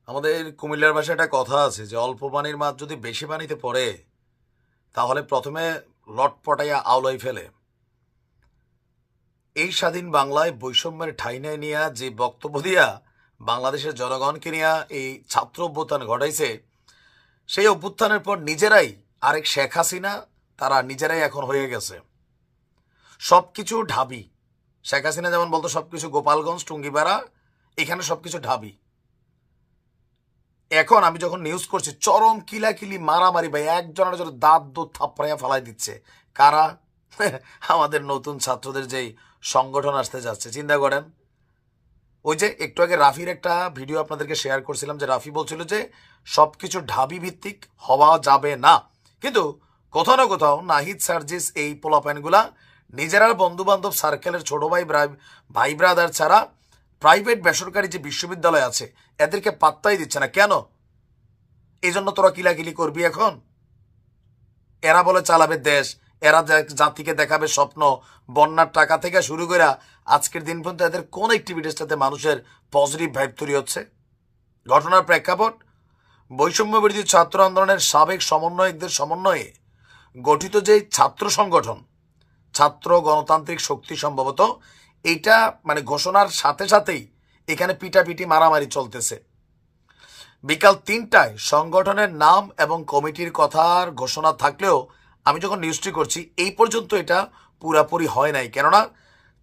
আমাদের কুমিল্লার ভাষায় একটা কথা আছে যে অল্প পানির মাছ যদি বেশি পানিতে পড়ে তাহলে প্রথমে লট পটাইয়া আওলাই ফেলে। এই স্বাধীন বাংলায় বৈষম্যের ঠাঁই নাই নিয়া যে বক্তব্য দিয়া বাংলাদেশের জনগণকে নিয়ে এই ছাত্র অভ্যুত্থান ঘটাইছে, সেই অভ্যুত্থানের পর নিজেরাই আরেক শেখ হাসিনা, তারা নিজেরাই এখন হয়ে গেছে সবকিছু ঢাবি। শেখ হাসিনা যেমন বলতো সবকিছু গোপালগঞ্জ টুঙ্গিপাড়া, এখানে সবকিছু ঢাবি। এখন আমি যখন নিউজ করছি চরম কিলাকিলি মারামারি ভাই, একজনের জন্য দাঁত দুধ থাপড়াইয়া ফালাই দিচ্ছে। কারা? আমাদের নতুন ছাত্রদের যেই সংগঠন আসতে যাচ্ছে, চিন্তা করেন। ওই যে একটু আগে রাফির একটা ভিডিও আপনাদেরকে শেয়ার করছিলাম, যে রাফি বলছিল যে সবকিছু ঢাবি ভিত্তিক হওয়া যাবে না, কিন্তু কোথাও না কোথাও নাহিদ সার্জিস এই পোলাপাইনগুলা নিজেরা বন্ধু বান্ধব সার্কেলের ছোট ভাই ভাই ব্রাদার ছাড়া প্রাইভেট বেসরকারি যে বিশ্ববিদ্যালয় আছে এদেরকে পাত্তাই দিচ্ছে না। কেন? এই জন্য তোরা কিলাকিলি করবি এখন? এরা বলে চালাবে দেশ, এরা জাতিকে দেখাবে স্বপ্ন। বন্যার টাকা থেকে শুরু করে আজকের দিন পর্যন্ত এদের কোন অ্যাক্টিভিটিসটাতে মানুষের পজিটিভ ভাইব তৈরি হচ্ছে? ঘটনার প্রেক্ষাপট, বৈষম্য বিরোধী ছাত্র আন্দোলনের সাবেক সমন্বয়কদের সমন্বয়ে গঠিত যে ছাত্র সংগঠন ছাত্র গণতান্ত্রিক শক্তি, সম্ভবত এইটা মানে ঘোষণার সাথে সাথেই এখানে পিটাপিটি মারামারি চলতেছে। বিকাল 3টায় সংগঠনের নাম এবং কমিটির কথার ঘোষণা থাকলেও আমি যখন নিউজটি করছি এই পর্যন্ত এটা পুরাপুরি হয় নাই। কেননা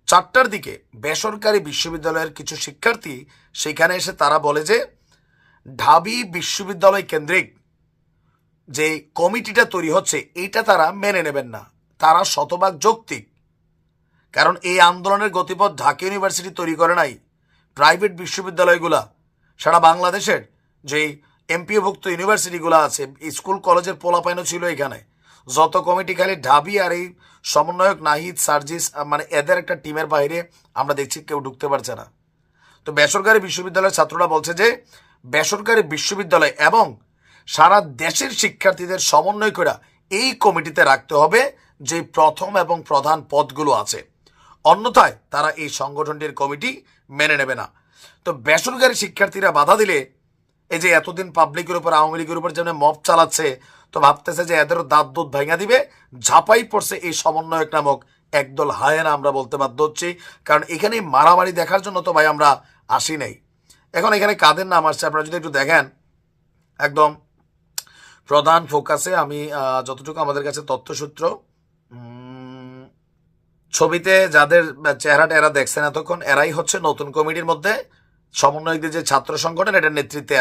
4টার দিকে বেসরকারি বিশ্ববিদ্যালয়ের কিছু শিক্ষার্থী সেখানে এসে তারা বলে যে ঢাবি বিশ্ববিদ্যালয় কেন্দ্রিক যে কমিটিটা তৈরি হচ্ছে এইটা তারা মেনে নেবেন না। তারা শতভাগ যৌক্তিক, কারণ এই আন্দোলনের গতিপথ ঢাকা ইউনিভার্সিটি তৈরি করে নাই, প্রাইভেট বিশ্ববিদ্যালয়গুলা সারা বাংলাদেশের যেই এমপিওভুক্ত ইউনিভার্সিটিগুলো আছে, স্কুল কলেজের পোলাপাইনও ছিল এখানে। যত কমিটি খালি ঢাবি আর এই সমন্বয়ক নাহিদ সার্জিস, মানে এদের একটা টিমের বাইরে আমরা দেখছি কেউ ঢুকতে পারছে না। তো বেসরকারি বিশ্ববিদ্যালয়ের ছাত্ররা বলছে যে বেসরকারি বিশ্ববিদ্যালয় এবং সারা দেশের শিক্ষার্থীদের সমন্বয় করে এই কমিটিতে রাখতে হবে যে প্রথম এবং প্রধান পদগুলো আছে, অন্যথায় তারা এই সংগঠনটির কমিটি মেনে নেবে না। তো বেসরকারি শিক্ষার্থীরা বাধা দিলে এই যে এতদিন পাবলিকের উপর আওয়ামী লীগের উপর যেমন মব চালাচ্ছে, তো ভাবতেছে যে এদেরও দাঁত দুধ ভেঙা দিবে, ঝাঁপাই পড়ছে এই সমন্বয়ক নামক একদল হায়না, আমরা বলতে বাধ্য হচ্ছি। কারণ এখানে মারামারি দেখার জন্য তো ভাই আমরা আসি নাই। এখন এখানে কাদের নাম আসছে আপনারা যদি একটু দেখেন, একদম প্রধান ফোকাসে আমি যতটুকু আমাদের কাছে তথ্যসূত্র, ছবিতে যাদের চেহারাটা এরা দেখছেন এতক্ষণ, এরাই হচ্ছে নতুন কমিটির মধ্যে সমন্বয়কদের যে ছাত্র সংগঠন, এটার নেতৃত্বে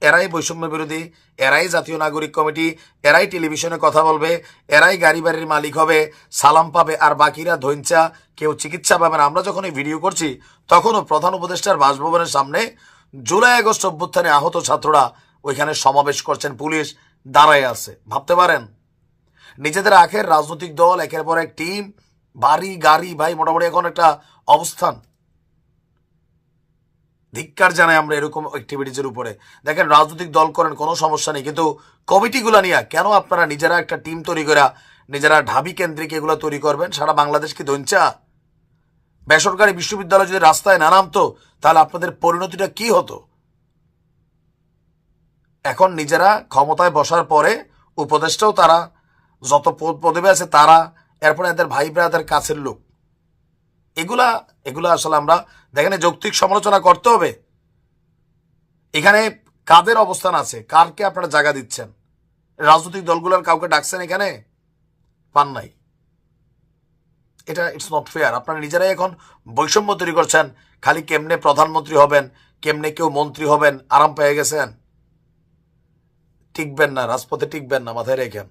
এরাই বৈষম্য বিরোধী, এরাই জাতীয় নাগরিক কমিটি, এরাই টেলিভিশনে কথা বলবে, এরাই গাড়ি বাড়ির মালিক হবে, সালাম পাবে, আর বাকিরা ধৈঞ্চা কেউ চিকিৎসা পাবে না। আমরা যখন এই ভিডিও করছি তখনও প্রধান উপদেষ্টার বাসভবনের সামনে জুলাই আগস্ট অভ্যুত্থানে আহত ছাত্ররা ওইখানে সমাবেশ করছেন, পুলিশ দাঁড়ায় আছে। ভাবতে পারেন, নিজেদের আখের রাজনৈতিক দল, একের পর এক টিম, বাড়ি গাড়ি, ভাই মোটামুটি এখন একটা অবস্থান। ধিক্কার জানাই আমরা এরকম অ্যাক্টিভিটিজের উপরে। দেখেন, রাজনৈতিক দল করেন কোনো সমস্যা নেই, কিন্তু কমিটিগুলো নিয়ে কেন আপনারা নিজেরা একটা টিম তৈরি করে নিজেরা ঢাবি কেন্দ্রিক এগুলো তৈরি করবেন? সারা বাংলাদেশ কি দঞ্চা? বেসরকারি বিশ্ববিদ্যালয় যদি রাস্তায় না নামতো তাহলে আপনাদের পরিণতিটা কি হতো? এখন নিজেরা ক্ষমতায় বসার পরে উপদেষ্টাও তারা, যত পদবি আছে তারা, এরপরে এদের ভাই ব্রাদার কাছের লোক, এগুলা এগুলা আসলে আমরা দেখেন যৌক্তিক সমালোচনা করতে হবে। এখানে কাদের অবস্থান আছে, কারকে আপনারা জায়গা দিচ্ছেন? রাজনৈতিক দলগুলোর কাউকে ডাকছেন এখানে? পান নাই। এটা ইটস নট ফেয়ার। আপনারা নিজেরাই এখন বৈষম্য তৈরি করছেন, খালি কেমনে প্রধানমন্ত্রী হবেন, কেমনে কেউ মন্ত্রী হবেন, আরাম পেয়ে গেছেন। টিকবেন না, রাজপথে টিকবেন না, মাথায় রেখেন।